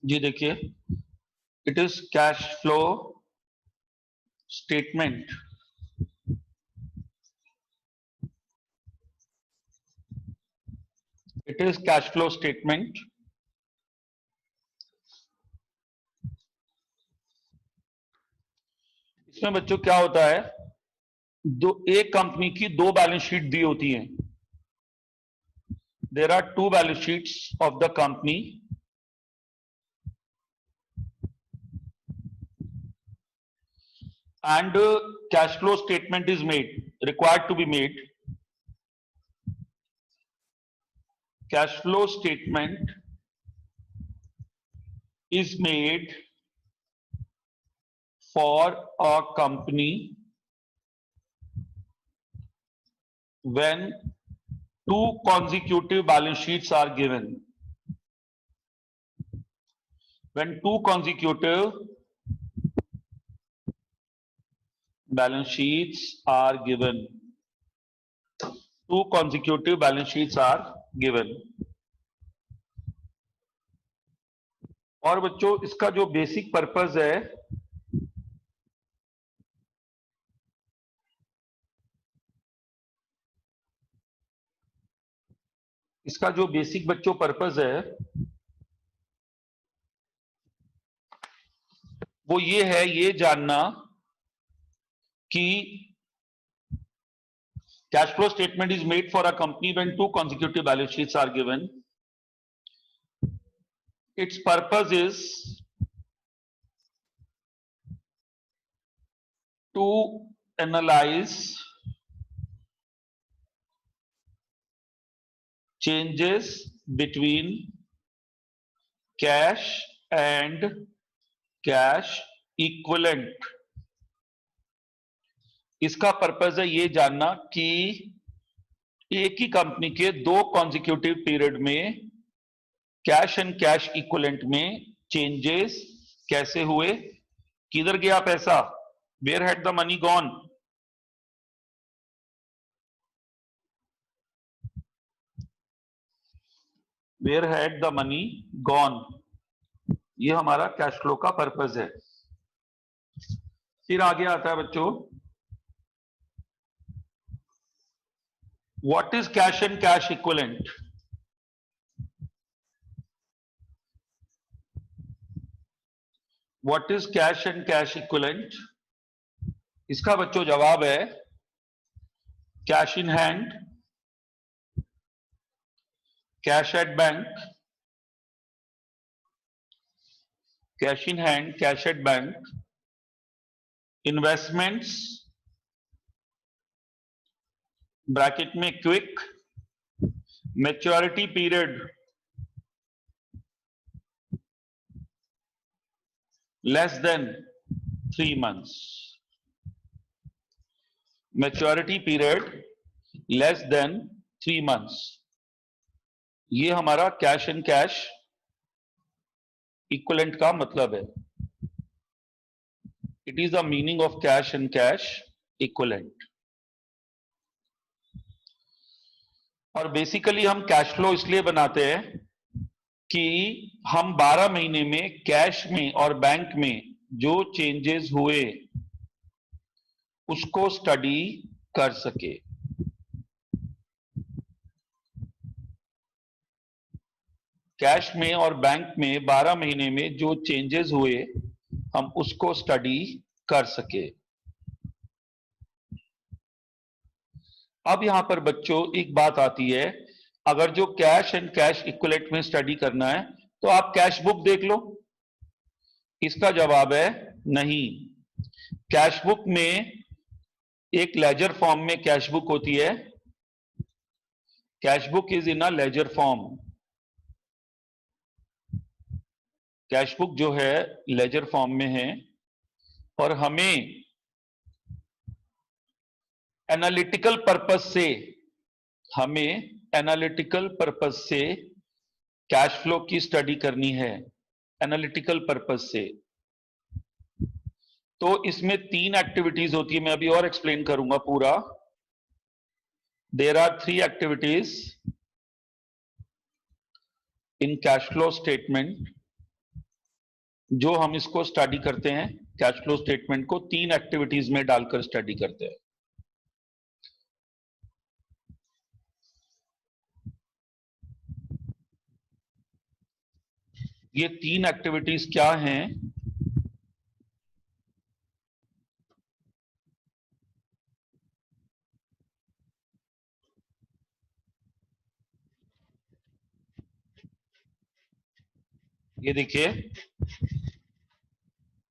जी देखिए, it is cash flow statement. It is cash flow statement. इसमें बच्चों क्या होता है, एक कंपनी की दो बैलेंस शीट दी होती हैं। There are two balance sheets of the company and cash flow statement is required to be made. Cash flow statement is made for a company when two consecutive balance sheets are given. When two consecutive balance sheets are given. Two consecutive balance sheets are given. और बच्चों इसका जो basic purpose है, इसका जो basic बच्चों purpose है वो ये है, ये जानना कि cash flow statement is made for a company when two consecutive balance sheets are given. Its purpose is to analyze changes between cash and cash equivalent. इसका पर्पस है ये जानना कि एक ही कंपनी के दो कॉन्जिक्यूटिव पीरियड में कैश एंड कैश इक्विवेलेंट में चेंजेस कैसे हुए, किधर गया पैसा, where had the money gone. Where had the money gone, ये हमारा कैश फ्लो का पर्पस है। फिर आगे आता है बच्चों, what is cash and cash equivalent. What is cash and cash equivalent, इसका बच्चों जवाब है cash in hand, cash at bank, cash in hand, cash at bank, investments bracket में quick, maturity period less than 3 months, maturity period less than 3 months। ये हमारा cash and cash equivalent का मतलब है। It is the meaning of cash and cash equivalent. और basically हम cash flow इसलिए बनाते हैं कि हम 12 महीने में कैश में और बैंक में जो चेंजेस हुए उसको स्टडी कर सके। कैश में और बैंक में 12 महीने में जो चेंजेस हुए हम उसको स्टडी कर सके। अब यहां पर बच्चों एक बात आती है, अगर जो कैश एंड कैश इक्विवेलेंट में स्टडी करना है तो आप कैश बुक देख लो। इसका जवाब है नहीं। कैश बुक में एक लेजर फॉर्म में कैश बुक होती है। Cash book is in a ledger form. Cash book जो है लेजर फॉर्म में है और हमें एनालिटिकल पर्पस से कैश फ्लो की स्टडी करनी है। एनालिटिकल पर्पस से तो इसमें 3 एक्टिविटीज होती है, मैं अभी और एक्सप्लेन करूंगा पूरा। There are 3 activities in cash flow statement. जो हम इसको स्टडी करते हैं, कैश फ्लो स्टेटमेंट को 3 एक्टिविटीज में डालकर स्टडी करते हैं। ये 3 एक्टिविटीज क्या हैं? ये देखिए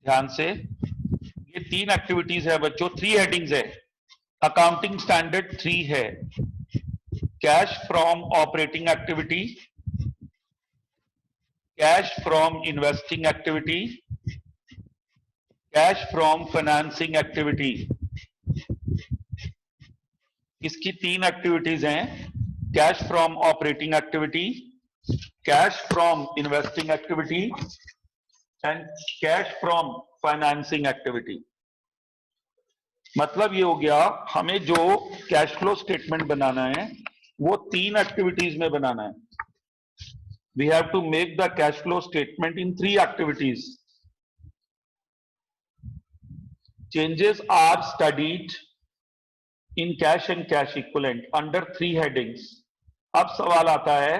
ध्यान से, ये 3 एक्टिविटीज है बच्चों, 3 हेडिंग्स है। अकाउंटिंग स्टैंडर्ड 3 है, cash from operating activity, cash from investing activity, cash from financing activity. इसकी 3 एक्टिविटीज हैं, cash from operating activity, cash from investing activity and cash from financing activity. मतलब ये हो गया, हमें जो कैश फ्लो स्टेटमेंट बनाना है वो 3 एक्टिविटीज में बनाना है। We have to make the cash flow statement in 3 activities. Changes are studied in cash and cash equivalent under 3 headings. अब सवाल आता है,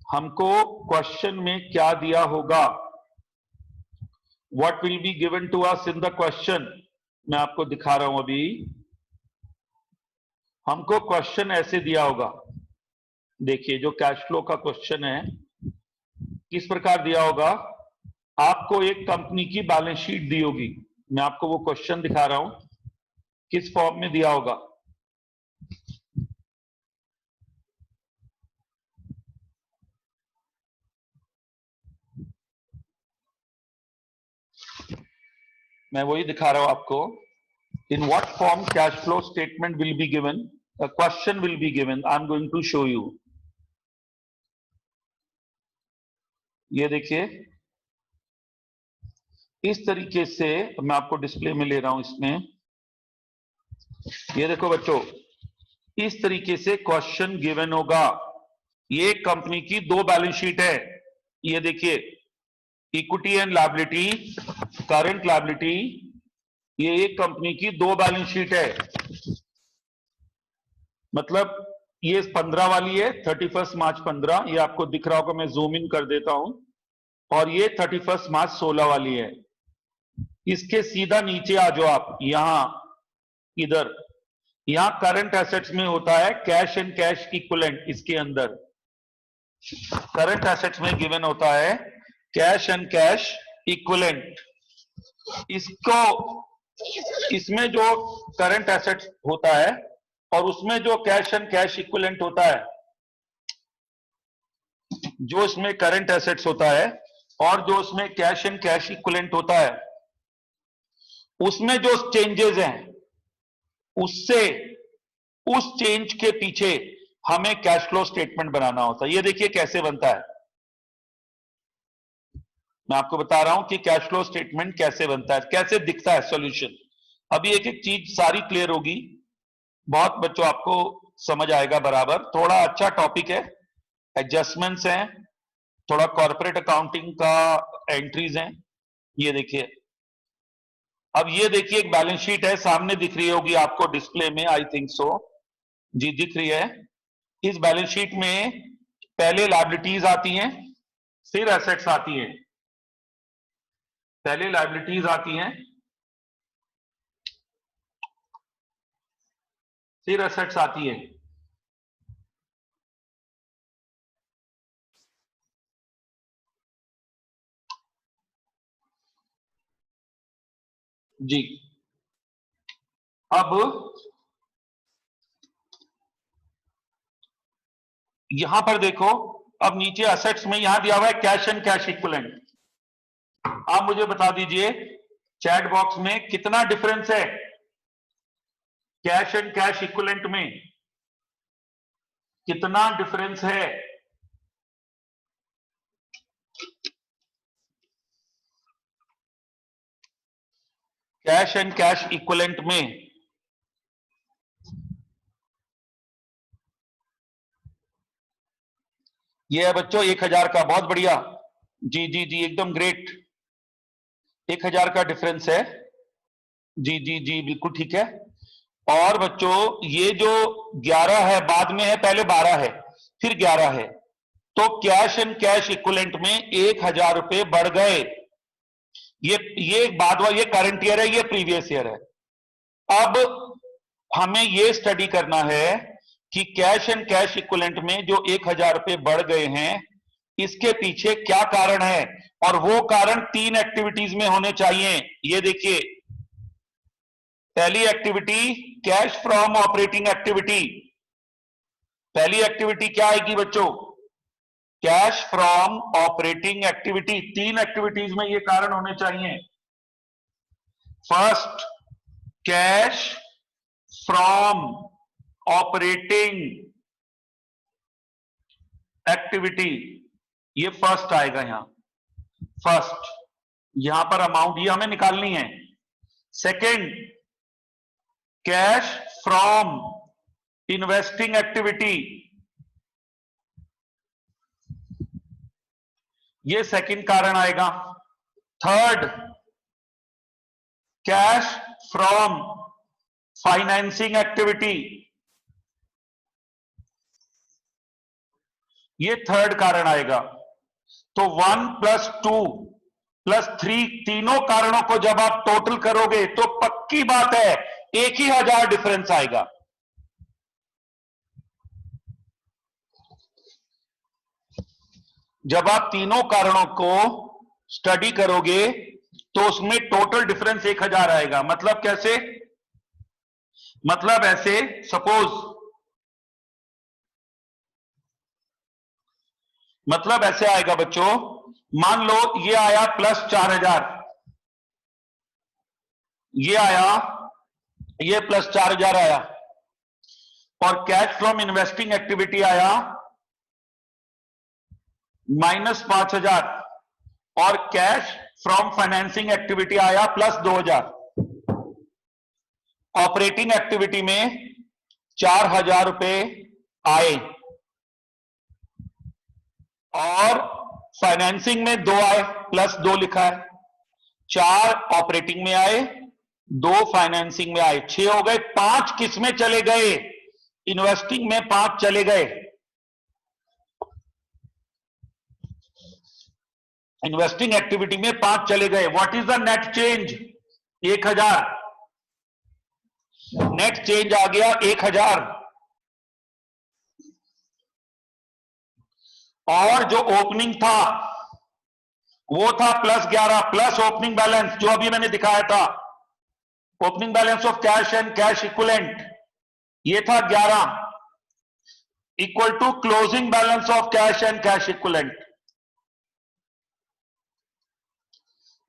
हमको क्वेश्चन में क्या दिया होगा? What will be given to us in the question? मैं आपको दिखा रहा हूं अभी। हमको क्वेश्चन ऐसे दिया होगा, देखिए जो कैश फ्लो का क्वेश्चन है किस प्रकार दिया होगा। आपको एक कंपनी की बैलेंस शीट दी होगी, मैं आपको वो क्वेश्चन दिखा रहा हूं किस फॉर्म में दिया होगा। मैं वही दिखा रहा हूं आपको। In what form cash flow statement will be given, a question will be given, I am going to show you. ये देखिए इस तरीके से मैं आपको डिस्प्ले में ले रहा हूं इसमें। ये देखो बच्चों, इस तरीके से क्वेश्चन गिवन होगा। ये कंपनी की 2 बैलेंस शीट है, ये देखिए equity and liability, current liability, ये एक कंपनी की 2 बैलेंस शीट है। मतलब ये 15 वाली है, 31 मार्च 15, ये आपको दिख रहा होगा, मैं जूम इन कर देता हूं। और ये 31 मार्च 16 वाली है। इसके सीधा नीचे आ जाओ आप, यहां इधर, यहां करंट एसेट्स में होता है कैश एंड कैश इक्विवेलेंट। इसके अंदर करंट एसेट्स में गिवन होता है कैश एंड कैश इक्विवेलेंट। इसको, इसमें जो करंट एसेट्स होता है और उसमें जो कैश एंड कैश इक्विवेलेंट होता है, जो इसमें करंट एसेट्स होता है और जो उसमें कैश एंड कैश इक्विवेलेंट होता है, उसमें जो चेंजेस हैं उससे, उस चेंज के पीछे हमें कैश फ्लो स्टेटमेंट बनाना होता है। ये देखिए कैसे बनता है, मैं आपको बता रहा हूं कि कैश फ्लो स्टेटमेंट कैसे बनता है, कैसे दिखता है सॉल्यूशन। अभी एक एक चीज सारी क्लियर होगी, बहुत बच्चों आपको समझ आएगा बराबर। थोड़ा अच्छा टॉपिक है, एडजस्टमेंट्स हैं, थोड़ा कॉर्पोरेट अकाउंटिंग का एंट्रीज हैं। ये देखिए, अब ये देखिए एक बैलेंस शीट है, सामने दिख रही होगी आपको डिस्प्ले में, आई थिंक सो, जी दिख रही है। इस बैलेंस शीट में पहले लायबिलिटीज आती हैं, फिर एसेट्स आती हैं। पहले लायबिलिटीज आती हैं, फिर एसेट्स आती है। जी, अब यहां पर देखो, अब नीचे एसेट्स में यहां दिया हुआ है कैश एंड कैश इक्विवेलेंट। आप मुझे बता दीजिए चैट बॉक्स में कितना डिफरेंस है कैश एंड कैश इक्विवेलेंट में, कितना डिफरेंस है? कैश एंड कैश इक्विवेलेंट में ये है बच्चों 1000 का, बहुत बढ़िया, जी जी जी एकदम ग्रेट। 1000 का डिफरेंस है। जी जी जी बिल्कुल ठीक है। और बच्चों ये जो 11 है बाद में है, पहले 12 है फिर 11 है, तो कैश एंड कैश इक्विवेलेंट में 1000 रुपए बढ़ गए। ये बाद वाला, ये करंट ईयर है, ये प्रीवियस ईयर है। अब हमें ये स्टडी करना है कि कैश एंड कैश इक्विवेलेंट में जो 1000 रुपए बढ़ गए हैं इसके पीछे क्या कारण है, और वो कारण 3 एक्टिविटीज में होने चाहिए। ये देखिए, पहली activity cash from operating activity. पहली एक्टिविटी क्या आएगी बच्चों? Cash from operating activity. 3 activities में ये कारण होने चाहिए। First, cash from operating activity, ये फर्स्ट आएगा यहां। फर्स्ट, यहां पर अमाउंट ये हमें निकालनी है। Second, cash from investing activity, ये सेकंड कारण आएगा। Third, cash from financing activity, ये थर्ड कारण आएगा। तो 1 + 2 + 3, तीनों कारणों को जब आप टोटल करोगे तो पक्की बात है 1000 डिफरेंस आएगा। जब आप तीनों कारणों को स्टडी करोगे तो उसमें टोटल डिफरेंस 1000 आएगा। मतलब कैसे? मतलब ऐसे, मतलब ऐसे आएगा बच्चों, मान लो ये आया +4000, ये आया, ये +4000 आया, और कैश फ्रॉम इन्वेस्टिंग एक्टिविटी आया -5000, और कैश फ्रॉम फाइनेंसिंग एक्टिविटी आया +2000। ऑपरेटिंग एक्टिविटी में 4000 रुपए आए और फाइनेंसिंग में 2 आए, +2 लिखा है। 4 ऑपरेटिंग में आए, 2 फाइनेंसिंग में आए, 6 हो गए। 5 किस में चले गए? इन्वेस्टिंग में 5 चले गए। इन्वेस्टिंग एक्टिविटी में 5 चले गए। What is the net change? 1000। Net change आ गया 1000। और जो ओपनिंग था वो था +11 प्लस ओपनिंग बैलेंस जो अभी मैंने दिखाया था। Opening balance of cash and cash equivalent ये था 11 equal to closing balance of cash and cash equivalent,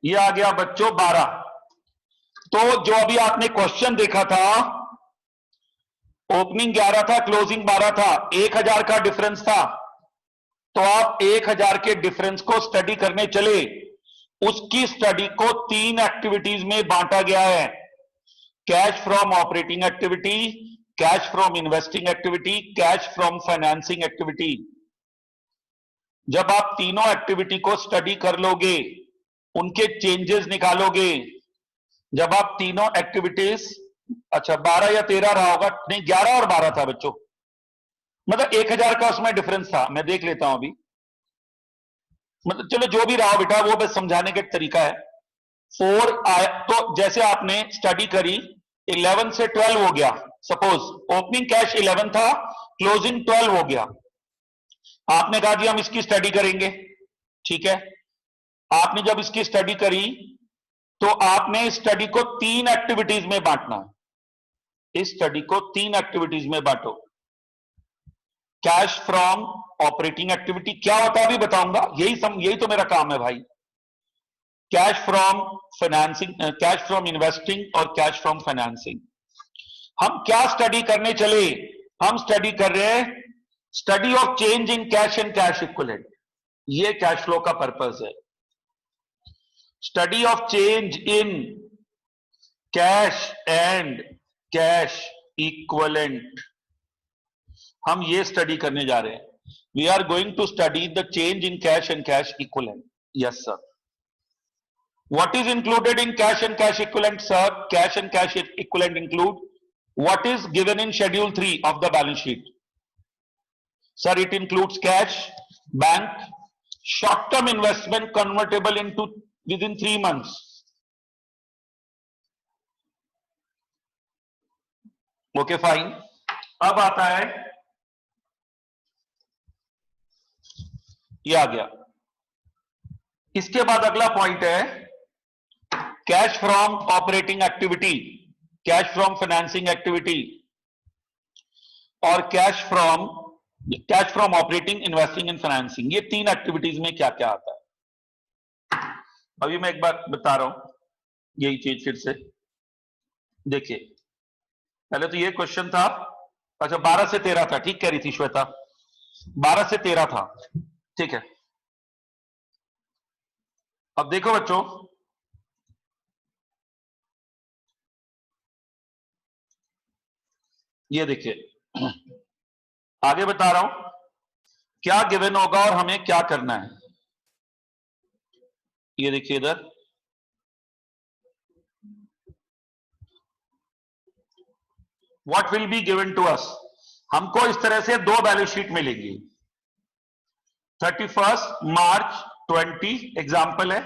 ये आ गया बच्चों 12। तो जो अभी आपने क्वेश्चन देखा था, ओपनिंग 11 था, क्लोजिंग 12 था, 1000 का डिफरेंस था। तो आप 1000 के डिफरेंस को स्टडी करने चले, उसकी स्टडी को 3 एक्टिविटीज में बांटा गया है। Cash from operating activity, cash from investing activity, cash from financing activity. जब आप तीनों एक्टिविटी को स्टडी कर लोगे, उनके चेंजेस निकालोगे, जब आप तीनों एक्टिविटीज, अच्छा 12 या 13 रहा होगा, नहीं 11 और 12 था बच्चों, मतलब 1000 का उसमें डिफरेंस था। मैं देख लेता हूं अभी, मतलब चलो जो भी रहा बेटा वो बस समझाने का एक तरीका है। 4 आया तो जैसे आपने स्टडी करी 11 से 12 हो गया। सपोज ओपनिंग कैश 11 था, क्लोजिंग 12 हो गया। आपने कहा जी हम इसकी स्टडी करेंगे, ठीक है। आपने जब इसकी स्टडी करी तो आपने इस स्टडी को 3 एक्टिविटीज में बांटना है। इस स्टडी को 3 एक्टिविटीज में बांटो। कैश फ्रॉम ऑपरेटिंग एक्टिविटी क्या होता है अभी बताऊंगा, यही तो मेरा काम है भाई। Cash from financing, cash from investing और कैश फ्रॉम फाइनेंसिंग। हम क्या स्टडी करने चले? हम स्टडी कर रहे हैं study of change in cash and cash equivalent. ये कैश फ्लो का पर्पस है। Study of change in cash and cash equivalent, हम ये स्टडी करने जा रहे हैं। We are going to study the change in cash and cash equivalent. Yes sir. What is included in cash and cash equivalent, sir? Cash and cash equivalent include what is given in schedule 3 of the balance sheet. Sir, it includes cash, bank, short-term investment convertible into within 3 months. Okay, fine. अब आता है, ये आ गया. इसके बाद अगला point है cash from operating activity, cash from financing activity और cash from operating, investing and financing. ये 3 एक्टिविटीज में क्या क्या आता है अभी मैं एक बार बता रहा हूं. यही चीज फिर से देखिए. पहले तो ये क्वेश्चन था, अच्छा 12 से 13 था, ठीक कह रही थी श्वेता, 12 से 13 था, ठीक है. अब देखो बच्चों, ये देखिए आगे बता रहा हूं क्या गिवन होगा और हमें क्या करना है. ये देखिए इधर, what will be given to us. हमको इस तरह से 2 बैलेंस शीट मिलेंगी. 31 मार्च 20 एग्जाम्पल है,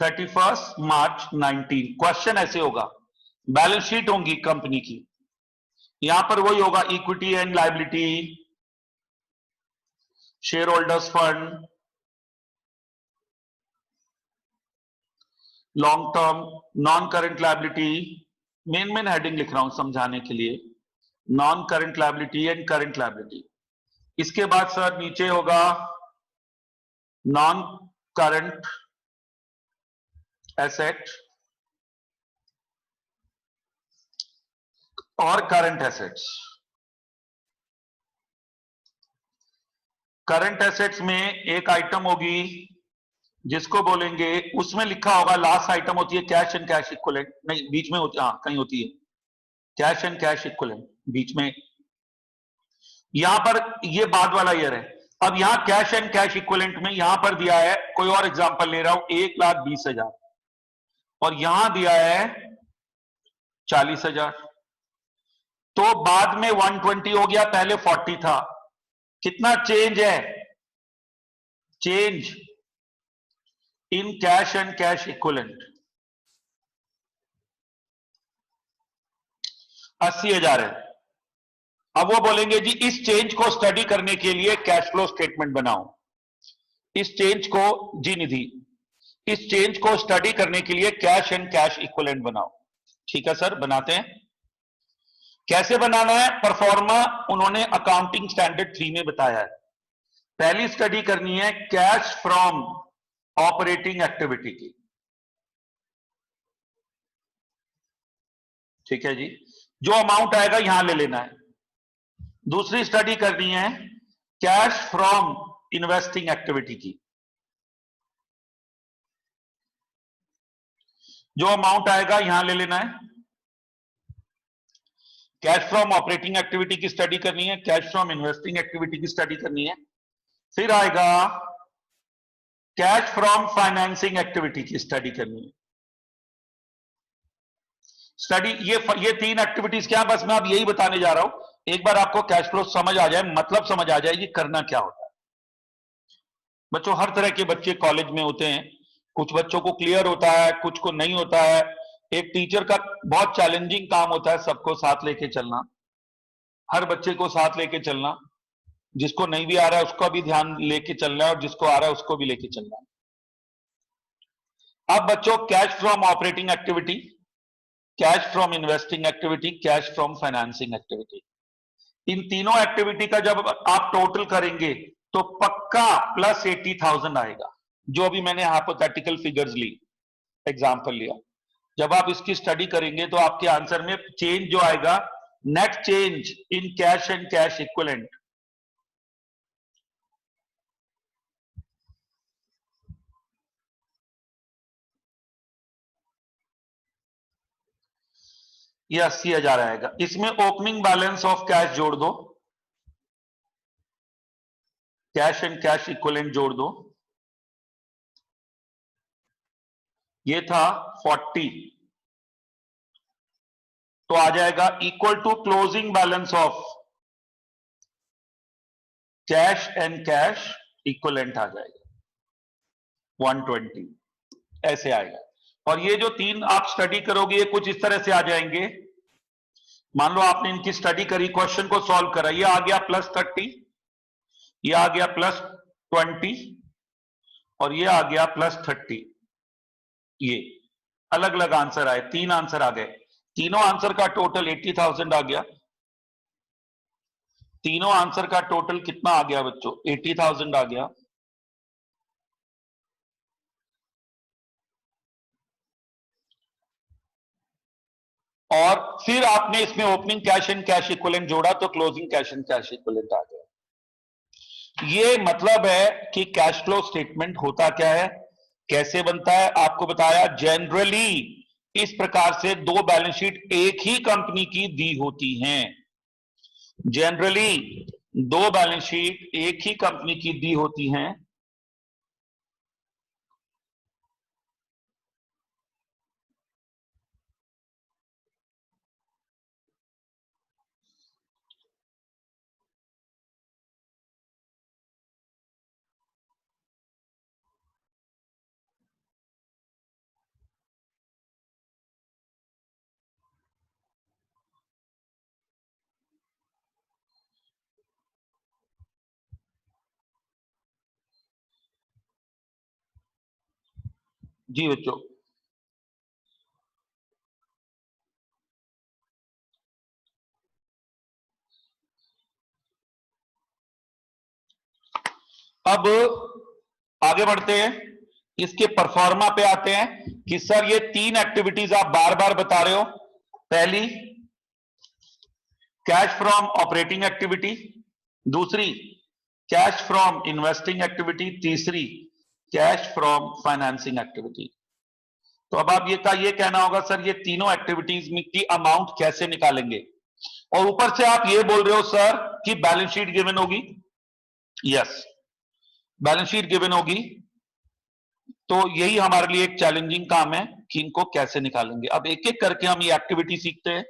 31 मार्च 19. क्वेश्चन ऐसे होगा, बैलेंस शीट होंगी कंपनी की, यहां पर वही होगा equity and liability, share holders fund, long term, non current liability. Main heading लिख रहा हूं समझाने के लिए, non current liability and current liability. इसके बाद सर नीचे होगा नॉन करंट एसेट और करंट एसेट्स. करंट एसेट्स में एक आइटम होगी जिसको बोलेंगे, उसमें लिखा होगा, लास्ट आइटम होती है कैश एंड कैश इक्विवेलेंट, नहीं बीच में होती, हाँ कहीं होती है कैश एंड कैश इक्विवेलेंट बीच में. यहां पर ये बाद वाला ईयर है. अब यहां कैश एंड कैश इक्विवेलेंट में यहां पर दिया है, कोई और एग्जांपल ले रहा हूं, 1,20,000 और यहां दिया है 40,000. तो बाद में 120 हो गया, पहले 40 था. कितना चेंज है? Change in cash and cash equivalent 80,000 है. अब वो बोलेंगे जी इस चेंज को स्टडी करने के लिए कैश फ्लो स्टेटमेंट बनाओ. इस चेंज को, जी निधि, इस चेंज को स्टडी करने के लिए कैश एंड कैश इक्विवेलेंट बनाओ. ठीक है सर, बनाते हैं. कैसे बनाना है? परफॉर्मा उन्होंने अकाउंटिंग स्टैंडर्ड 3 में बताया है. पहली स्टडी करनी है कैश फ्रॉम ऑपरेटिंग एक्टिविटी की. ठीक है जी, जो अमाउंट आएगा यहां ले लेना है. दूसरी स्टडी करनी है कैश फ्रॉम इन्वेस्टिंग एक्टिविटी की. जो अमाउंट आएगा यहां ले लेना है. कैश फ्रॉम ऑपरेटिंग एक्टिविटी की स्टडी करनी है, कैश फ्रॉम इन्वेस्टिंग एक्टिविटी की स्टडी करनी है. फिर आएगा कैश फ्रॉम फाइनेंसिंग एक्टिविटी की स्टडी करनी है. स्टडी ये 3 एक्टिविटीज क्या, बस मैं अब यही बताने जा रहा हूं. एक बार आपको कैश फ्लो समझ आ जाए, मतलब समझ आ जाए ये करना क्या होता है. बच्चों, हर तरह के बच्चे कॉलेज में होते हैं, कुछ बच्चों को क्लियर होता है, कुछ को नहीं होता है. एक टीचर का बहुत चैलेंजिंग काम होता है सबको साथ लेके चलना, हर बच्चे को साथ लेके चलना. जिसको नहीं भी आ रहा है उसका भी ध्यान लेके चलना है और जिसको आ रहा है उसको भी लेके चलना है. अब बच्चों, cash from operating activity, cash from investing activity, cash from financing activity, इन तीनों एक्टिविटी का जब आप टोटल करेंगे तो पक्का प्लस 80,000 आएगा. जो अभी मैंने हाइपोथेटिकल फिगर्स ली, एग्जांपल लिया, जब आप इसकी स्टडी करेंगे तो आपके आंसर में चेंज जो आएगा, net change in cash and cash equivalent, ये 80,000 आएगा. इसमें ओपनिंग बैलेंस ऑफ कैश जोड़ दो, कैश एंड कैश इक्विवेलेंट जोड़ दो, ये था 40, तो आ जाएगा equal to closing balance of cash and cash equivalent आ जाएगा 120, ऐसे आएगा। और ये जो तीन आप स्टडी करोगे ये कुछ इस तरह से आ जाएंगे। मान लो आपने इनकी स्टडी करी, क्वेश्चन को सॉल्व करा, ये आ गया +30, ये आ गया +20 और ये आ गया +30। ये अलग अलग आंसर आए, तीन आंसर आ गए। तीनों आंसर का टोटल 80,000 आ गया। तीनों आंसर का टोटल कितना आ गया बच्चों? 80,000 आ गया। और फिर आपने इसमें opening cash and cash equivalent जोड़ा तो closing cash and cash equivalent आ गया। ये मतलब है कि कैश फ्लो स्टेटमेंट होता क्या है, कैसे बनता है, आपको बताया। जनरली इस प्रकार से दो बैलेंस शीट एक ही कंपनी की दी होती हैं। जनरली दो बैलेंस शीट एक ही कंपनी की दी होती हैं। जी बच्चों, अब आगे बढ़ते हैं, इसके परफॉर्मा पे आते हैं कि सर ये तीन एक्टिविटीज आप बार बार बता रहे हो। पहली कैश फ्रॉम ऑपरेटिंग एक्टिविटी, दूसरी कैश फ्रॉम इन्वेस्टिंग एक्टिविटी, तीसरी कैश फ्रॉम फाइनेंसिंग एक्टिविटी। तो अब आप ये कहना होगा सर ये तीनों एक्टिविटीज की अमाउंट कैसे निकालेंगे, और ऊपर से आप ये बोल रहे हो सर कि बैलेंस शीट गिवन होगी। यस, बैलेंस शीट गिवन होगी, तो यही हमारे लिए एक चैलेंजिंग काम है कि इनको कैसे निकालेंगे। अब एक एक करके हम ये एक्टिविटी सीखते हैं।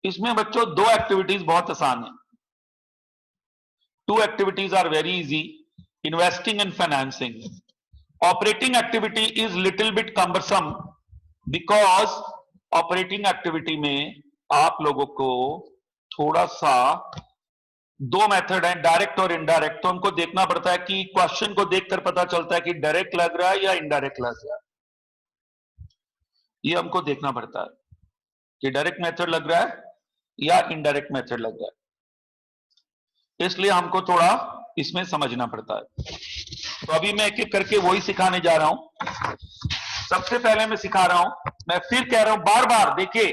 इसमें बच्चों दो एक्टिविटीज बहुत आसान है। Two activities are very easy, investing and financing. Operating activity is little bit cumbersome because operating activity में आप लोगों को थोड़ा सा दो मेथड है, डायरेक्ट और इनडायरेक्ट। तो हमको देखना पड़ता है कि क्वेश्चन को देखकर पता चलता है कि डायरेक्ट लग रहा है या इनडायरेक्ट लग रहा है। ये हमको देखना पड़ता है कि डायरेक्ट मेथड लग रहा है या इनडायरेक्ट मेथड लग रहा है, इसलिए हमको थोड़ा इसमें समझना पड़ता है। तो अभी मैं एक एक करके वही सिखाने जा रहा हूं। सबसे पहले मैं सिखा रहा हूं, मैं फिर कह रहा हूं बार बार, देखिए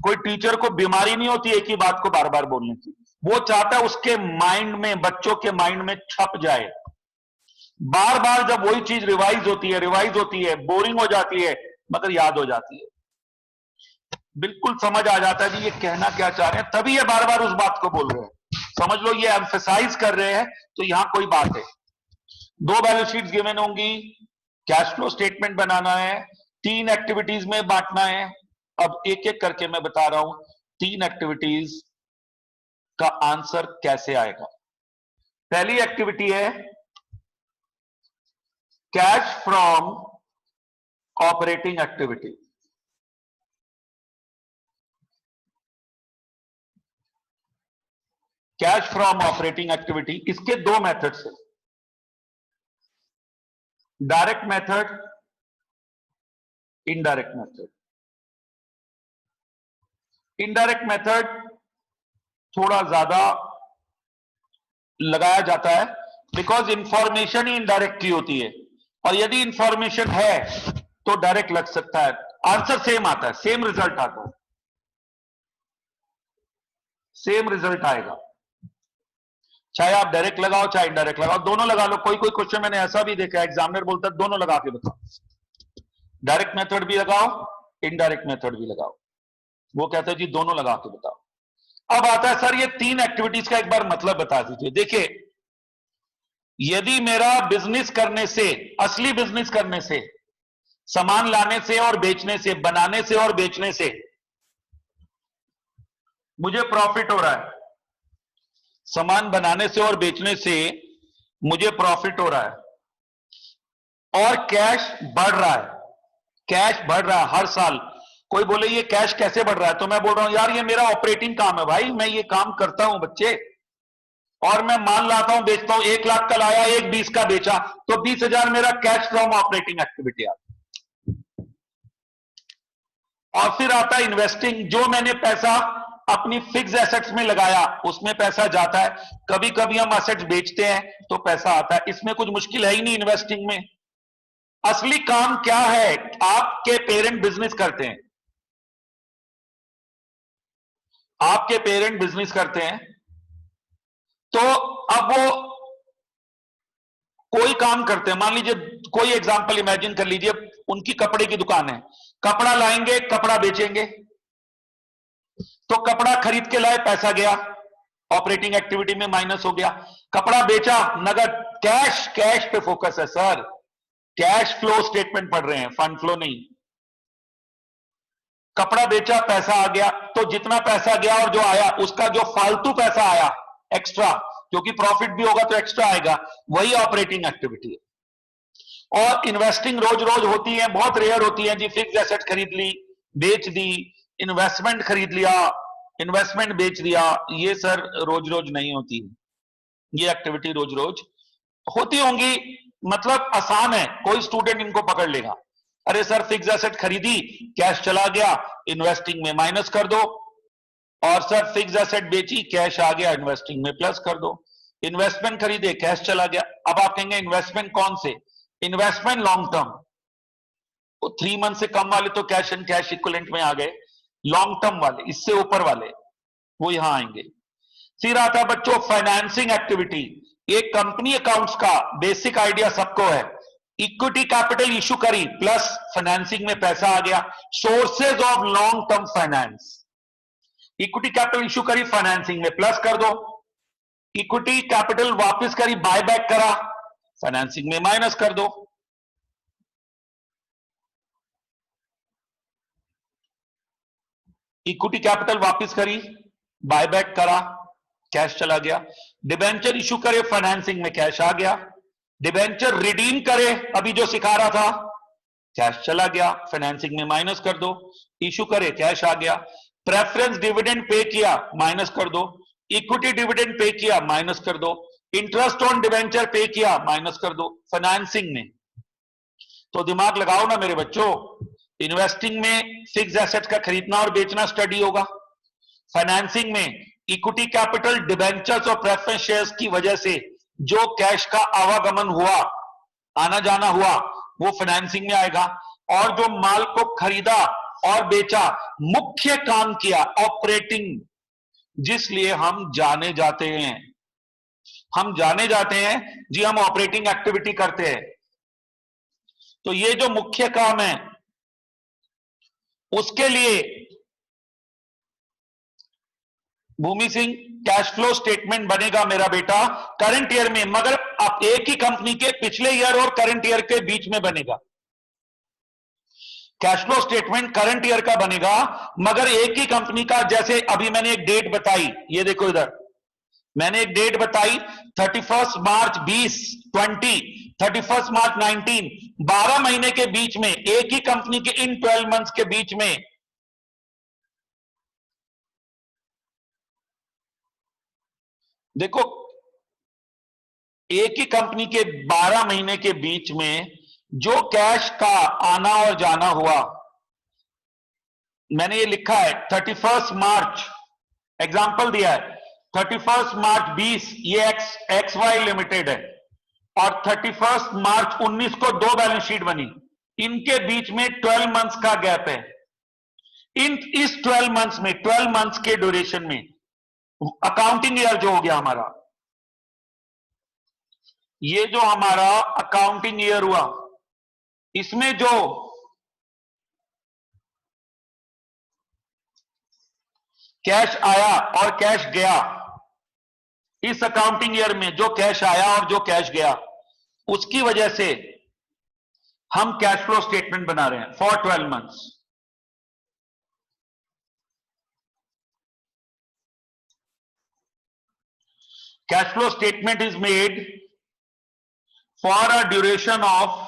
कोई टीचर को बीमारी नहीं होती एक ही बात को बार बार बोलने की, वो चाहता है उसके माइंड में, बच्चों के माइंड में छप जाए। बार बार जब वही चीज रिवाइज होती है, बोरिंग हो जाती है, मगर याद हो जाती है, बिल्कुल समझ आ जाता है जी ये कहना क्या चाह रहे हैं, तभी ये बार बार उस बात को बोल रहे हैं। समझ लो ये एम्फेसाइज कर रहे हैं, तो यहां कोई बात है। दो बैलेंस शीट्स गिवन होंगी, कैश फ्लो स्टेटमेंट बनाना है, तीन एक्टिविटीज में बांटना है। अब एक एक करके मैं बता रहा हूं तीन एक्टिविटीज का आंसर कैसे आएगा। पहली एक्टिविटी है cash from operating activity. Cash from operating activity, इसके दो मेथड्स है, direct method, indirect method. Indirect method थोड़ा ज्यादा लगाया जाता है बिकॉज इंफॉर्मेशन ही इनडायरेक्ट की होती है, और यदि इंफॉर्मेशन है तो डायरेक्ट लग सकता है, आंसर सेम आता है, सेम रिजल्ट आता है, सेम रिजल्ट आएगा, चाहे आप डायरेक्ट लगाओ चाहे इनडायरेक्ट लगाओ, दोनों लगा लो। कोई कोई क्वेश्चन मैंने ऐसा भी देखा है एग्जामिनर बोलता है दोनों लगा के बताओ, डायरेक्ट मेथड भी लगाओ इनडायरेक्ट मेथड भी लगाओ, वो कहते हैं जी दोनों लगा के बताओ। अब आता है सर ये तीन एक्टिविटीज का एक बार मतलब बता दीजिए। देखिए यदि मेरा बिजनेस करने से, असली बिजनेस करने से सामान लाने से और बेचने से, बनाने से और बेचने से मुझे प्रॉफिट हो रहा है। सामान बनाने से और बेचने से मुझे प्रॉफिट हो रहा है और कैश बढ़ रहा है। कैश बढ़ रहा है हर साल। कोई बोले ये कैश कैसे बढ़ रहा है, तो मैं बोल रहा हूं यार ये मेरा ऑपरेटिंग काम है भाई, मैं ये काम करता हूं बच्चे, और मैं माल लाता हूं बेचता हूं। 1 लाख का लाया, 1 20 का बेचा, तो 20,000 मेरा कैश फ्रॉम ऑपरेटिंग एक्टिविटी आता। और फिर आता है इन्वेस्टिंग, जो मैंने पैसा अपनी फिक्स एसेट्स में लगाया उसमें पैसा जाता है। कभी कभी हम एसेट्स बेचते हैं तो पैसा आता है, इसमें कुछ मुश्किल है ही नहीं इन्वेस्टिंग में। असली काम क्या है, आपके पेरेंट बिजनेस करते हैं, आपके पेरेंट बिजनेस करते हैं, तो अब वो कोई काम करते हैं, मान लीजिए कोई एग्जांपल इमेजिन कर लीजिए, उनकी कपड़े की दुकान है, कपड़ा लाएंगे कपड़ा बेचेंगे। तो कपड़ा खरीद के लाए, पैसा गया ऑपरेटिंग एक्टिविटी में, माइनस हो गया। कपड़ा बेचा, नगद, कैश, कैश पे फोकस है सर, कैश फ्लो स्टेटमेंट पढ़ रहे हैं, फंड फ्लो नहीं। कपड़ा बेचा, पैसा आ गया, तो जितना पैसा गया और जो आया उसका जो फालतू पैसा आया एक्स्ट्रा, क्योंकि प्रॉफिट भी होगा तो एक्स्ट्रा आएगा, वही ऑपरेटिंग एक्टिविटी है। और इन्वेस्टिंग रोज रोज होती है, बहुत रेयर होती है जी, फिक्स एसेट खरीद ली, बेच दी, इन्वेस्टमेंट खरीद लिया, इन्वेस्टमेंट बेच दिया, ये सर रोज रोज नहीं होती, ये एक्टिविटी रोज रोज होती होंगी, मतलब आसान है, कोई स्टूडेंट इनको पकड़ लेगा। अरे सर फिक्स एसेट खरीदी, कैश चला गया, इन्वेस्टिंग में माइनस कर दो, और सर फिक्स एसेट बेची, कैश आ गया, इन्वेस्टिंग में प्लस कर दो। इन्वेस्टमेंट खरीदे, कैश चला गया। अब आप कहेंगे इन्वेस्टमेंट कौन से, इन्वेस्टमेंट लॉन्ग टर्म, वो 3 मंथ से कम वाले तो कैश एंड कैश इक्विवेलेंट में आ गए, लॉन्ग टर्म वाले, इससे ऊपर वाले वो यहां आएंगे। फिर आता है बच्चों फाइनेंसिंग एक्टिविटी। एक कंपनी अकाउंट्स का बेसिक आइडिया सबको है, इक्विटी कैपिटल इशू करी प्लस फाइनेंसिंग में पैसा आ गया, sources of long term finance. Equity capital issue करी, फाइनेंसिंग में प्लस कर दो, इक्विटी कैपिटल वापस करी, बाय बैक करा, फाइनेंसिंग में माइनस कर दो। इक्विटी कैपिटल वापस करी, बायबैक करा, कैश चला गया। डिबेंचर इशू करे, फाइनेंसिंग में कैश आ गया। डिबेंचर रिडीम करे, अभी जो सिखा रहा था, कैश चला गया, फाइनेंसिंग में माइनस कर दो। इशू करे, कैश आ गया। प्रेफरेंस डिविडेंड पे किया, माइनस कर दो। इक्विटी डिविडेंड पे किया, माइनस कर दो। इंटरेस्ट ऑन डिबेंचर पे किया, माइनस कर दो फाइनेंसिंग में। तो दिमाग लगाओ ना मेरे बच्चों, इन्वेस्टिंग में फिक्स एसेट का खरीदना और बेचना स्टडी होगा, फाइनेंसिंग में इक्विटी कैपिटल, डिबेंचर्स और प्रेफरेंस शेयर्स की वजह से जो कैश का आवागमन हुआ, आना जाना हुआ, वो फाइनेंसिंग में आएगा। और जो माल को खरीदा और बेचा, मुख्य काम किया ऑपरेटिंग, जिसलिए हम जाने जाते हैं, हम जाने जाते हैं जी, हम ऑपरेटिंग एक्टिविटी करते हैं। तो ये जो मुख्य काम है उसके लिए भूमि सिंह कैश फ्लो स्टेटमेंट बनेगा मेरा बेटा करंट ईयर में, मगर आप एक ही कंपनी के पिछले ईयर और करंट ईयर के बीच में बनेगा। Cash flow statement current year का बनेगा, मगर एक ही कंपनी का। जैसे अभी मैंने एक डेट बताई, ये देखो इधर मैंने एक डेट बताई 31 मार्च 20, 31 मार्च 19, 12 महीने के बीच में एक ही कंपनी के इन 12 मंथ्स के बीच में देखो, एक ही कंपनी के 12 महीने के बीच में जो कैश का आना और जाना हुआ, मैंने ये लिखा है 31 मार्च, एग्जांपल दिया है 31 मार्च 20, ये एक्स वाई लिमिटेड है, और 31 मार्च 19 को 2 बैलेंस शीट बनी, इनके बीच में 12 मंथ्स का गैप है। इस 12 मंथ्स में, 12 मंथ्स के ड्यूरेशन में अकाउंटिंग ईयर जो हो गया हमारा, ये जो हमारा अकाउंटिंग ईयर हुआ, इसमें जो कैश आया और कैश गया, इस अकाउंटिंग ईयर में जो कैश आया और जो कैश गया, उसकी वजह से हम कैश फ्लो स्टेटमेंट बना रहे हैं for 12 months. Cash flow statement is made for a duration of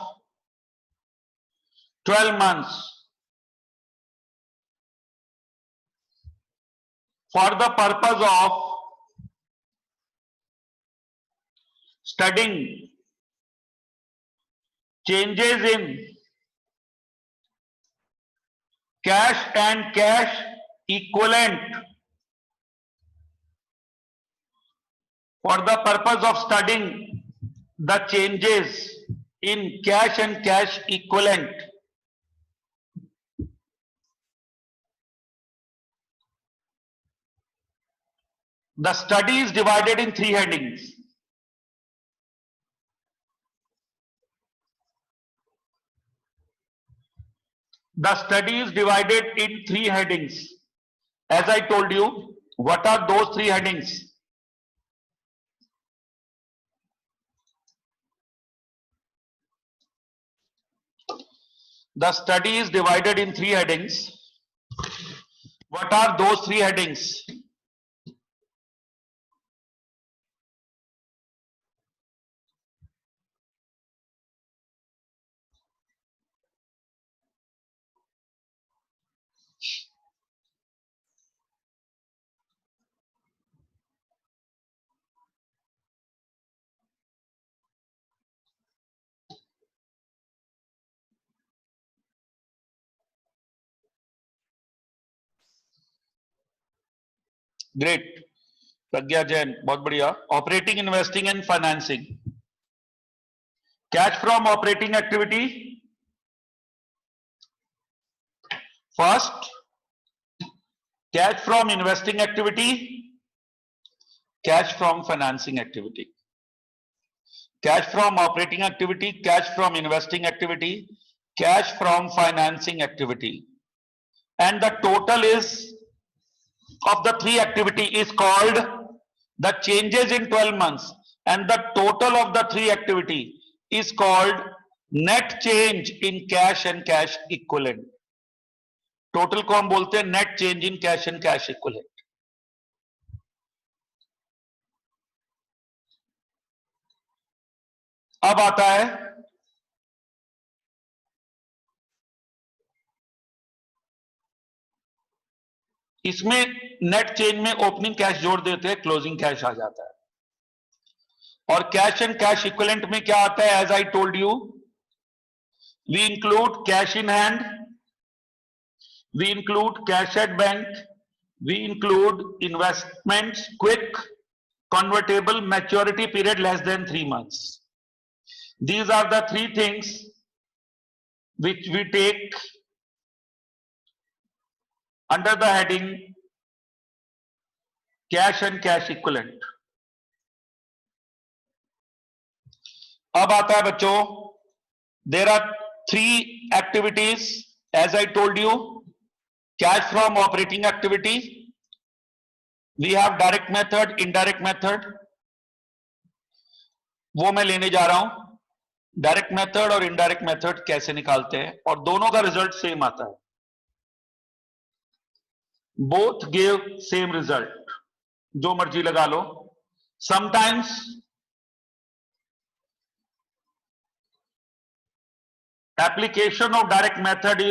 12 months for the purpose of studying changes in cash and cash equivalent, for the purpose of studying the changes in cash and cash equivalent, the study is divided in 3 headings. The study is divided in 3 headings. As I told you, what are those 3 headings? The study is divided in 3 headings. What are those 3 headings? Great, प्रज्ञा जैन, बहुत बढ़िया। Operating, investing and financing. Cash from operating activity first, cash from investing activity, cash from financing activity. Cash from operating activity, cash from investing activity, cash from financing activity, and the total is of the 3 activity is called the changes in 12 months, and the total of the 3 activity is called net change in cash and cash equivalent. Total को हम बोलते हैं net change in cash and cash equivalent. अब आता है इसमें net change में opening cash जोड़ देते हैं, क्लोजिंग कैश आ जाता है। और कैश एंड कैश इक्विवेलेंट में क्या आता है? As I told you, we include cash in hand, we include cash at bank, we include investments, quick, convertible, maturity period less than 3 months. These are the 3 things which we take under the heading cash and cash equivalent. अब आता है बच्चों, there are 3 activities as I told you. Cash from operating activity, we have direct method, indirect method, वो मैं लेने जा रहा हूं। डायरेक्ट मेथड और इनडायरेक्ट मेथड कैसे निकालते हैं, और दोनों का रिजल्ट सेम आता है। बोथ गिव सेम रिजल्ट, जो मर्जी लगा लो। Sometimes application of direct method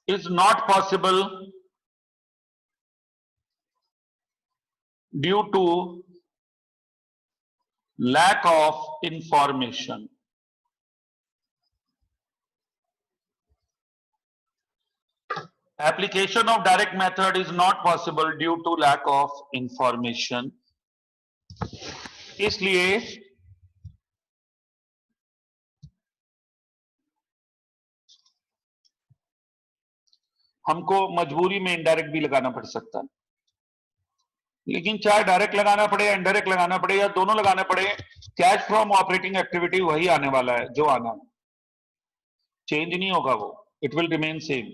is not possible due to lack of information. Application of direct method is not possible due to lack of information. इसलिए हमको मजबूरी में इनडायरेक्ट भी लगाना पड़ सकता है, लेकिन चाहे डायरेक्ट लगाना पड़े या इनडायरेक्ट लगाना पड़े या दोनों लगाना पड़े, कैश फ्रॉम ऑपरेटिंग एक्टिविटी वही आने वाला है जो आना है, चेंज नहीं होगा वो, it will remain same.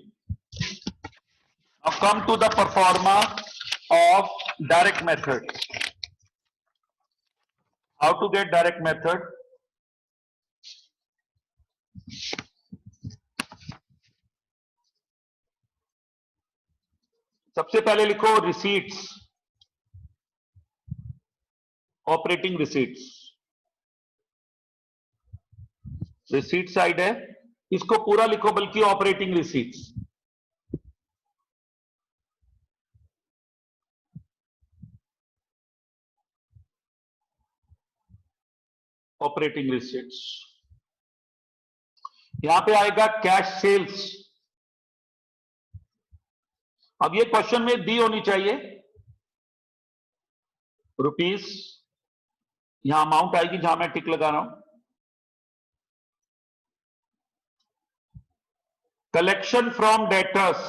Now come to the performa of direct method. How to get direct method? सबसे पहले लिखो receipts, operating receipts. Receipt side है, इसको पूरा लिखो, बल्कि ऑपरेटिंग रिसीट्स। Operating receipts. यहां पे आएगा कैश सेल्स। अब ये क्वेश्चन में दी होनी चाहिए रुपीस, यहां अमाउंट आएगी जहां मैं टिक लगा रहा हूं। Collection from debtors,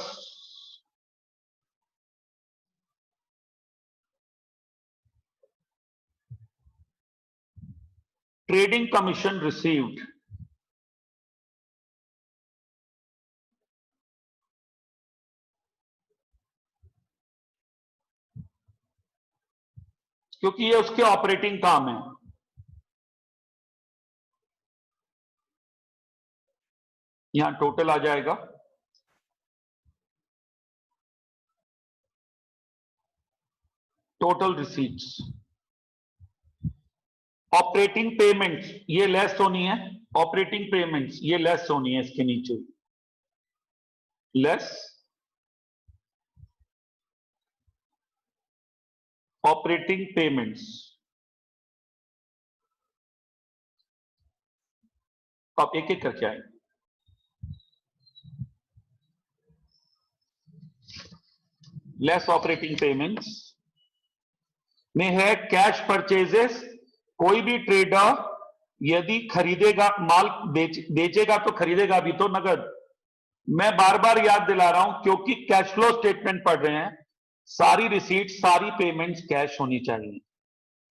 trading commission received, क्योंकि ये उसके ऑपरेटिंग काम है। यहां टोटल आ जाएगा, टोटल रिसीट्स। ऑपरेटिंग पेमेंट्स ये लेस होनी है, ऑपरेटिंग पेमेंट्स ये लेस होनी है, इसके नीचे लेस ऑपरेटिंग पेमेंट्स। आप एक एक करके आए। लेस ऑपरेटिंग पेमेंट्स में है कैश परचेजेस। कोई भी ट्रेडर यदि खरीदेगा माल, बेचेगा तो खरीदेगा भी तो नगद। मैं बार बार याद दिला रहा हूं क्योंकि कैश फ्लो स्टेटमेंट पढ़ रहे हैं, सारी रिसीट सारी पेमेंट्स कैश होनी चाहिए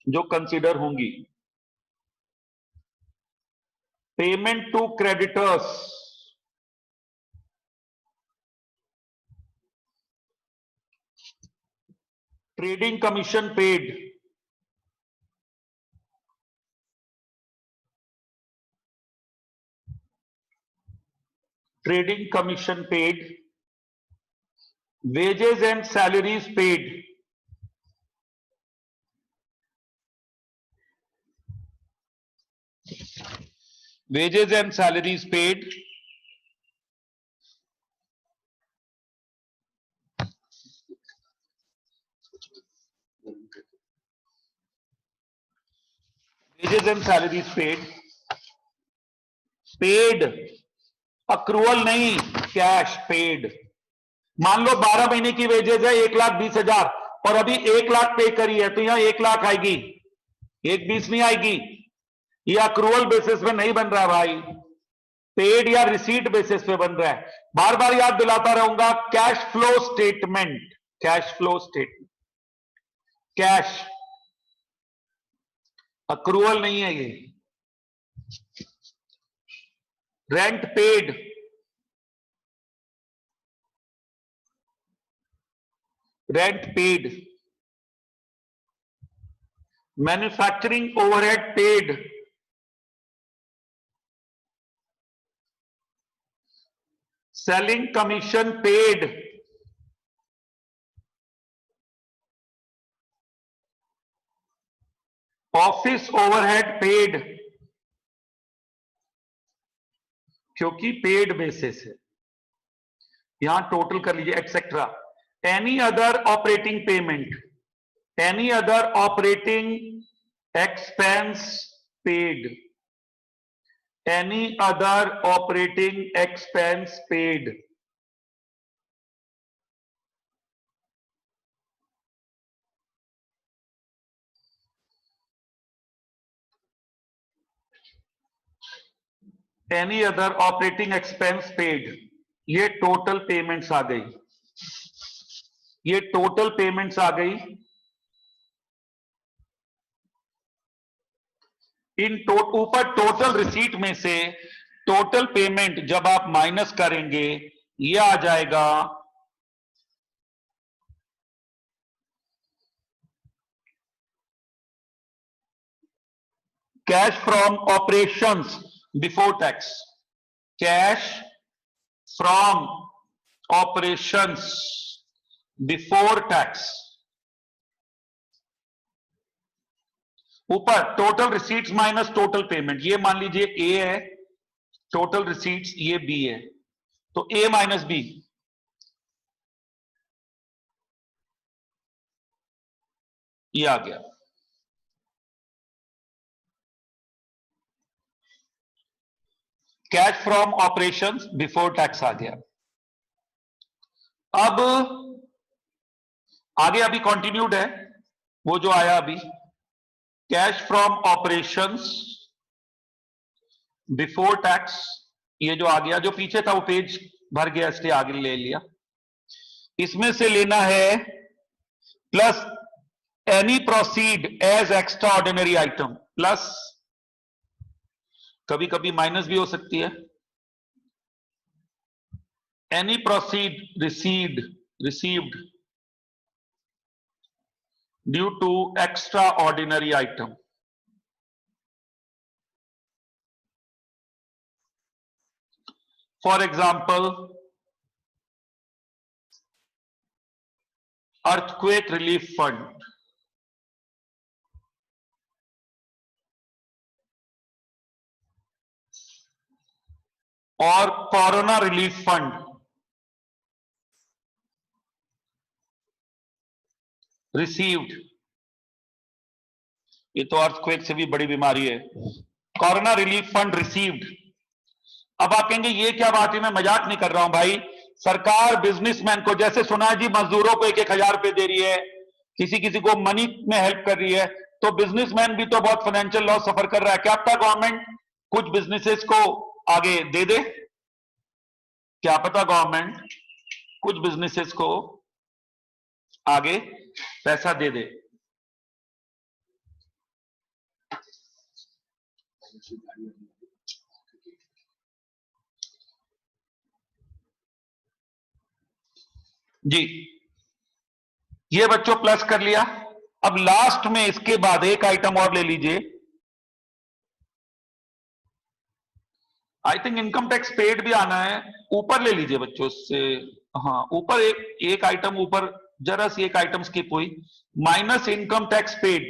जो कंसीडर होंगी। Payment to creditors, trading commission paid, trading commission paid, wages and salaries paid, wages and salaries paid, wages and salaries paid, paid accrual नहीं, कैश पेड। मान लो 12 महीने की वेजेज है 1,20,000 और अभी 1 लाख पे करी है, तो यहां 1 लाख आएगी, 1,20,000 नहीं आएगी। ये अक्रूवल बेसिस पे नहीं बन रहा भाई, पेड या रिसीट बेसिस पे बन रहा है। बार बार याद दिलाता रहूंगा, cash flow statement, cash flow statement, cash accrual नहीं है ये। Rent paid, rent paid, manufacturing overhead paid, selling commission paid, office overhead paid, क्योंकि पेड बेसिस है। यहां टोटल कर लीजिए etcetera. Any other operating payment, any other operating expense paid, any other operating expense paid, any other operating expense paid. ये total payments आ गई, ये total payments आ गई। इन ऊपर टोटल रिसीट में से टोटल पेमेंट जब आप माइनस करेंगे, ये आ जाएगा cash from operations before tax, cash from operations before tax. ऊपर total receipts minus total payment, ये मान लीजिए ए है, टोटल रिसीट्स ये बी है, तो ए माइनस बी, ये आ गया। Cash from operations before tax आ गया। अब आगे अभी कंटिन्यूड है वो जो आया अभी, cash from operations before tax, ये जो आ गया, जो पीछे था वो पेज भर गया इसलिए आगे ले लिया। इसमें से लेना है plus any proceed as extraordinary item, plus कभी कभी माइनस भी हो सकती है, any proceed received due to extraordinary item. For example earthquake relief fund, और कोरोना रिलीफ फंड रिसीव्ड, ये तो अर्थक्वेक से भी बड़ी बीमारी है, कोरोना रिलीफ फंड रिसीव्ड। अब आप कहेंगे ये क्या बात है, मैं मजाक नहीं कर रहा हूं भाई, सरकार बिजनेसमैन को, जैसे सुना है जी मजदूरों को 1,000 रुपए दे रही है, किसी किसी को मनी में हेल्प कर रही है, तो बिजनेसमैन भी तो बहुत फाइनेंशियल लॉस सफर कर रहा है। क्या पता गवर्नमेंट कुछ बिजनेसेस को आगे दे दे, क्या पता गवर्नमेंट कुछ बिजनेसेस को आगे पैसा दे दे। जी ये बच्चों प्लस कर लिया। अब लास्ट में इसके बाद एक आइटम और ले लीजिए, I think income tax paid भी आना है, ऊपर ले लीजिए बच्चों से, हाँ ऊपर एक आइटम ऊपर, जरा सी एक आइटम स्किप हुई, माइनस इनकम टैक्स पेड,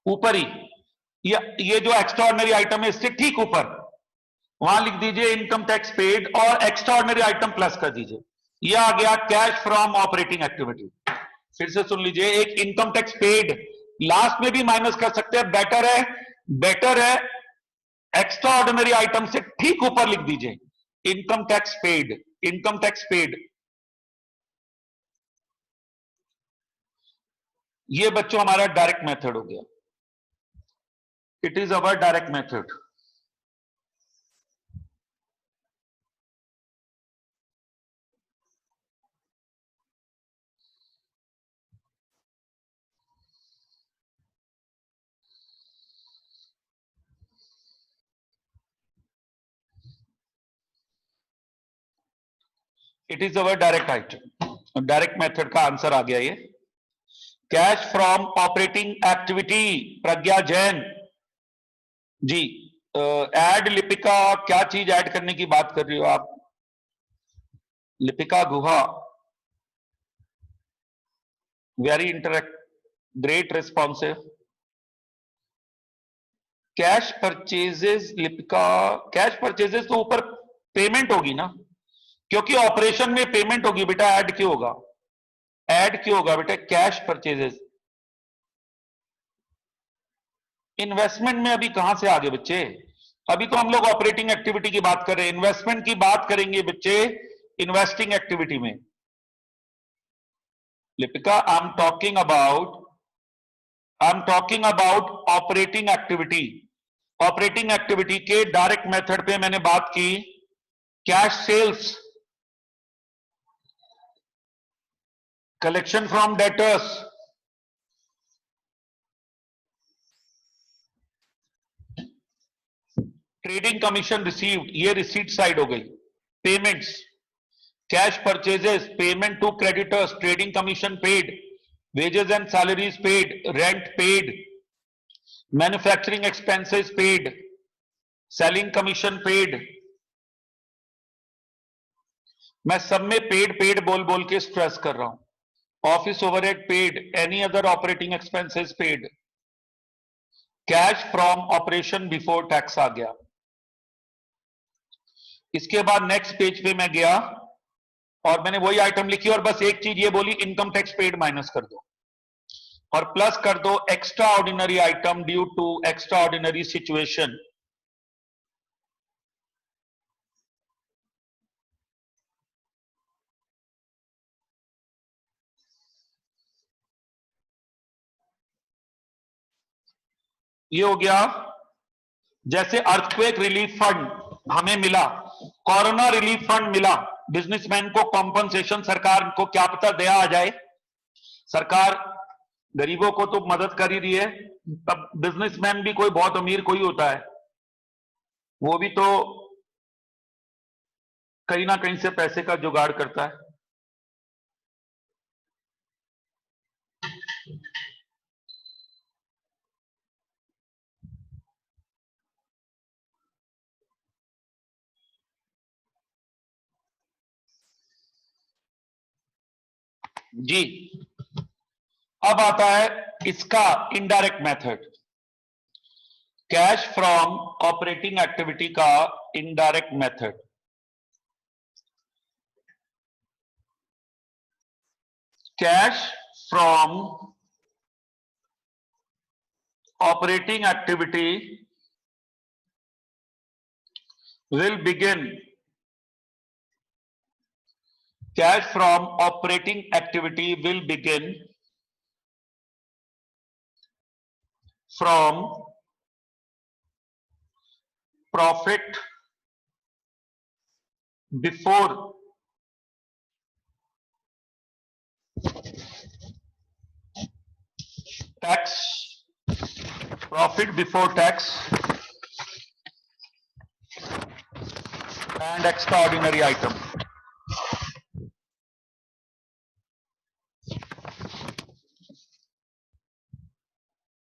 ऊपर ही ये जो एक्स्ट्राऑर्डिनरी आइटम है इससे ठीक ऊपर वहां लिख दीजिए इनकम टैक्स पेड और एक्स्ट्राऑर्डिनरी आइटम प्लस कर दीजिए, यह आ गया कैश फ्रॉम ऑपरेटिंग एक्टिविटी। फिर से सुन लीजिए, एक इनकम टैक्स पेड लास्ट में भी माइनस कर सकते हैं, बेटर है एक्स्ट्रा ऑर्डिनरी आइटम से ठीक ऊपर लिख दीजिए income tax paid, income tax paid. ये बच्चों हमारा डायरेक्ट मेथड हो गया, it is our direct method. It is our direct item, direct method का आंसर आ गया ये। Cash from operating activity, Pragya Jain ji, add Lipika, क्या चीज ऐड करने की बात कर रही हो आप? Lipika Guha, very interact, great responsive. Cash purchases, Lipika cash purchases तो ऊपर पेमेंट होगी ना, क्योंकि ऑपरेशन में पेमेंट होगी बेटा, ऐड क्यों होगा, ऐड क्यों होगा बेटा कैश परचेजेस। इन्वेस्टमेंट में अभी कहां से आगे बच्चे, अभी तो हम लोग ऑपरेटिंग एक्टिविटी की बात कर रहे हैं, इन्वेस्टमेंट की बात करेंगे बच्चे इन्वेस्टिंग एक्टिविटी में। Lipika I am talking about operating activity, operating activity के डायरेक्ट मेथड पे मैंने बात की, cash sales, collection from debtors, trading commission received, ये रिसीट साइड हो गई। Payments, cash purchases, payment to creditors, trading commission paid, wages and salaries paid, rent paid, manufacturing expenses paid, selling commission paid, मैं सब में paid paid बोल बोल के stress कर रहा हूं। Office overhead paid, any other operating expenses paid, cash from operation before tax आ गया। इसके बाद नेक्स्ट पेज पे मैं गया और मैंने वही आइटम लिखी और बस एक चीज ये बोली, इनकम टैक्स पेड माइनस कर दो और प्लस कर दो extraordinary item due to extraordinary situation. ये हो गया। जैसे अर्थक्वेक रिलीफ फंड हमें मिला, कोरोना रिलीफ फंड मिला, बिजनेसमैन को कॉम्पनसेशन सरकार को क्या पता दया आ जाए। सरकार गरीबों को तो मदद कर ही रही है, अब बिजनेसमैन भी कोई बहुत अमीर कोई होता है, वो भी तो कहीं ना कहीं से पैसे का जुगाड़ करता है। जी, अब आता है इसका indirect method, cash from operating activity का indirect method. Cash from operating activity will begin, cash from operating activity will begin from profit before tax, profit before tax and extraordinary item.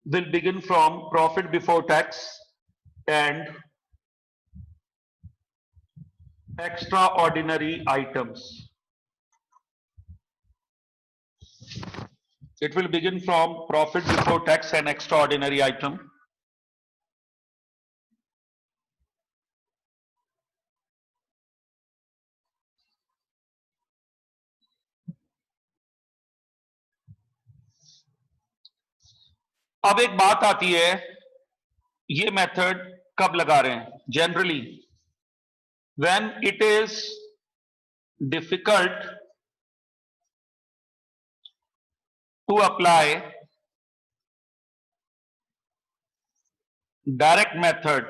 Will begin from profit before tax and extraordinary items. It will begin from profit before tax and extraordinary item. अब एक बात आती है, ये method कब लगा रहे हैं? Generally when it is difficult to apply direct method,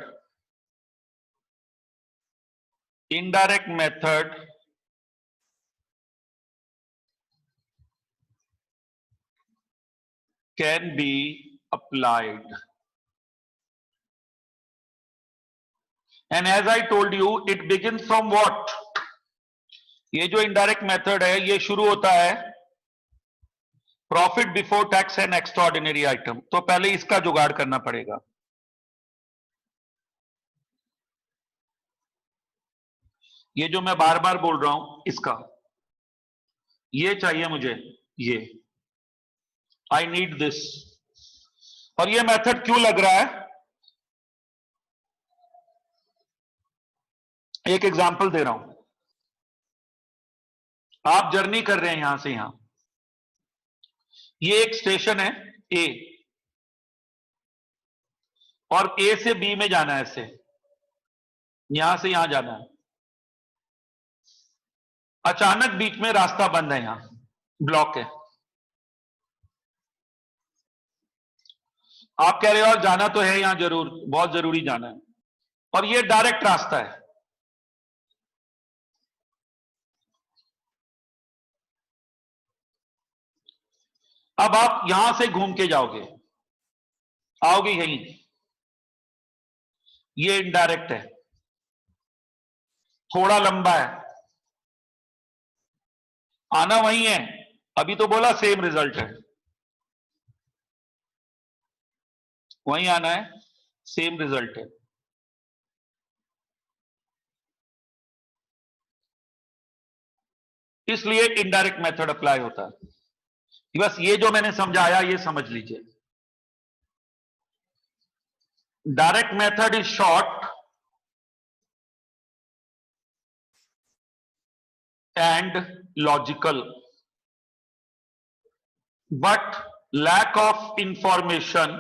indirect method can be applied. And as I told you, it begins from what? ये जो इनडायरेक्ट मेथड है ये शुरू होता है profit before tax and extraordinary item. तो पहले इसका जुगाड़ करना पड़ेगा। ये जो मैं बार बार बोल रहा हूं इसका, ये चाहिए मुझे, ये आई नीड दिस। और ये मेथड क्यों लग रहा है? एक एग्जांपल दे रहा हूं। आप जर्नी कर रहे हैं यहां से यहां, ये एक स्टेशन है ए और ए से बी में जाना है, ऐसे यहां से यहां जाना है। अचानक बीच में रास्ता बंद है, यहां ब्लॉक है। आप कह रहे हो और जाना तो है यहां, जरूर बहुत जरूरी जाना है, और ये डायरेक्ट रास्ता है। अब आप यहां से घूम के जाओगे, आओगे यहीं, ये इनडायरेक्ट है, थोड़ा लंबा है, आना वही है। अभी तो बोला सेम रिजल्ट है। वहीं आना है, सेम रिजल्ट है। इसलिए इनडायरेक्ट मेथड अप्लाई होता है। बस ये जो मैंने समझाया ये समझ लीजिए। Direct method is short and logical, but lack of information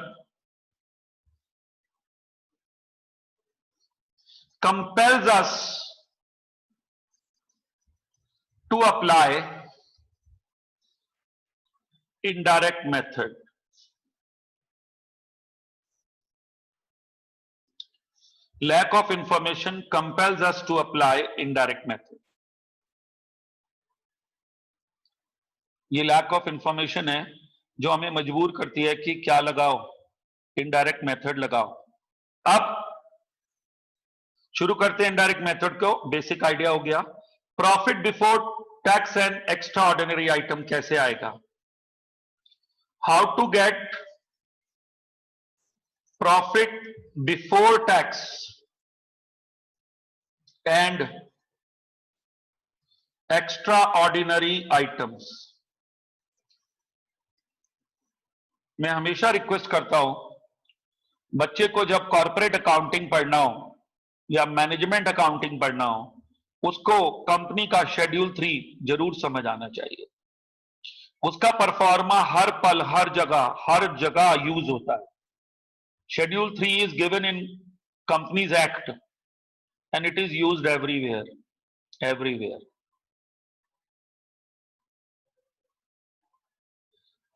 compels us to apply indirect method. Lack of information compels us to apply indirect method. ये लैक ऑफ इंफॉर्मेशन है जो हमें मजबूर करती है कि क्या लगाओ, इनडायरेक्ट मेथड लगाओ। अब शुरू करते हैं इनडायरेक्ट मेथड को। बेसिक आइडिया हो गया। Profit before tax and extraordinary item कैसे आएगा, how to get profit before tax and extraordinary items. मैं हमेशा रिक्वेस्ट करता हूं बच्चे को जब कॉर्पोरेट अकाउंटिंग पढ़ना हो या मैनेजमेंट अकाउंटिंग पढ़ना हो, उसको कंपनी का शेड्यूल 3 जरूर समझ आना चाहिए। उसका परफॉर्मा हर पल हर जगह यूज होता है। Schedule 3 is given in companies act and it is used everywhere.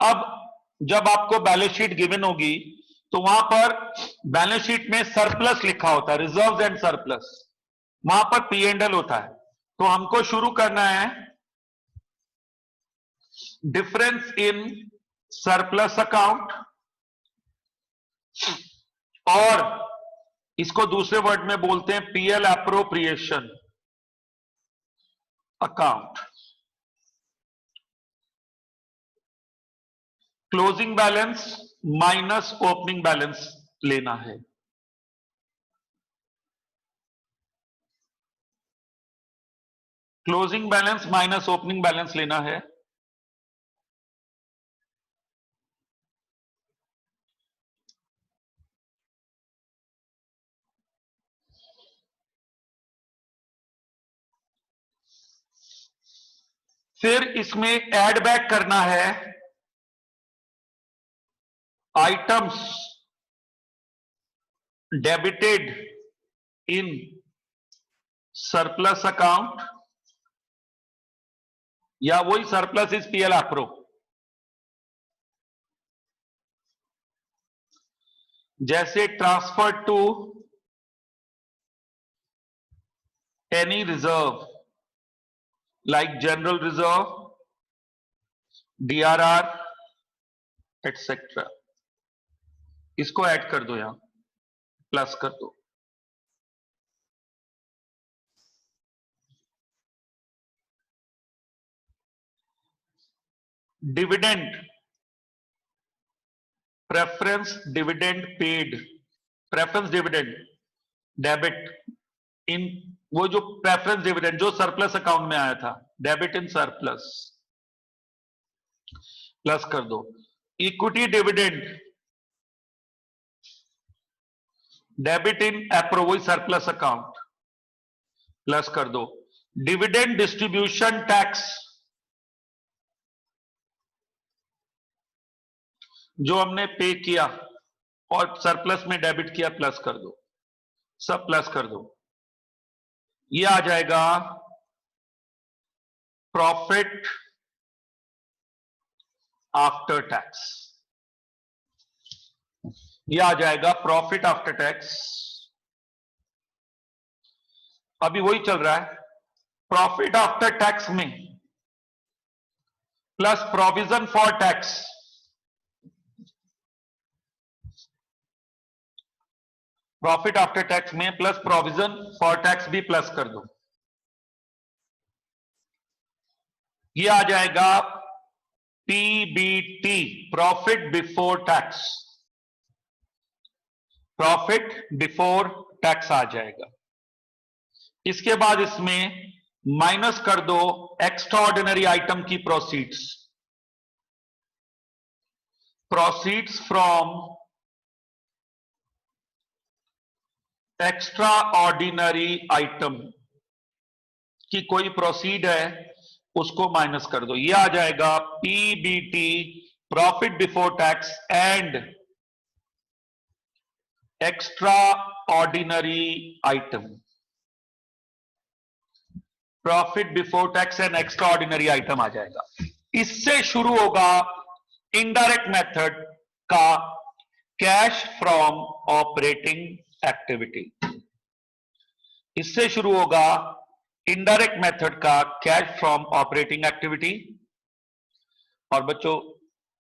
अब जब आपको बैलेंस शीट गिवन होगी तो वहां पर बैलेंस शीट में सरप्लस लिखा होता है, रिजर्व्स एंड सरप्लस, वहां पर P&L होता है। तो हमको शुरू करना है डिफरेंस इन सरप्लस अकाउंट, और इसको दूसरे वर्ड में बोलते हैं PL appropriation account. Closing balance minus opening balance लेना है। Closing balance minus opening balance लेना है। फिर इसमें ऐड बैक करना है items debited in surplus account, या वही सरप्लस इज PL एप्रो। जैसे transfer to any reserve like general reserve, DRR etcetera. इसको ऐड कर दो, यहां प्लस कर दो। Dividend, preference dividend paid, preference dividend debit in, वो जो प्रेफरेंस डिविडेंड जो सरप्लस अकाउंट में आया था, डेबिट इन सरप्लस, प्लस कर दो। इक्विटी डिविडेंड डेबिट इन एप्रो, वही सरप्लस अकाउंट, प्लस कर दो। डिविडेंड डिस्ट्रीब्यूशन टैक्स जो हमने पे किया और सरप्लस में डेबिट किया, प्लस कर दो, सब प्लस कर दो। ये आ जाएगा प्रॉफिट आफ्टर टैक्स। ये आ जाएगा प्रॉफिट आफ्टर टैक्स। अभी वही चल रहा है, प्रॉफिट आफ्टर टैक्स में plus provision for tax, profit after tax में प्लस प्रोविजन फॉर टैक्स भी प्लस कर दो। ये आ जाएगा PBT, profit before tax. Profit before tax आ जाएगा। इसके बाद इसमें माइनस कर दो एक्स्ट्रा ऑर्डिनरी आइटम की proceeds, proceeds from extraordinary item की कोई प्रोसीड है उसको माइनस कर दो, ये आ जाएगा PBT, profit before tax and extraordinary item, profit before tax and extraordinary item आ जाएगा। इससे शुरू होगा इनडायरेक्ट मेथड का कैश फ्रॉम ऑपरेटिंग एक्टिविटी। इससे शुरू होगा इनडायरेक्ट मेथड का कैश फ्रॉम ऑपरेटिंग एक्टिविटी। और बच्चों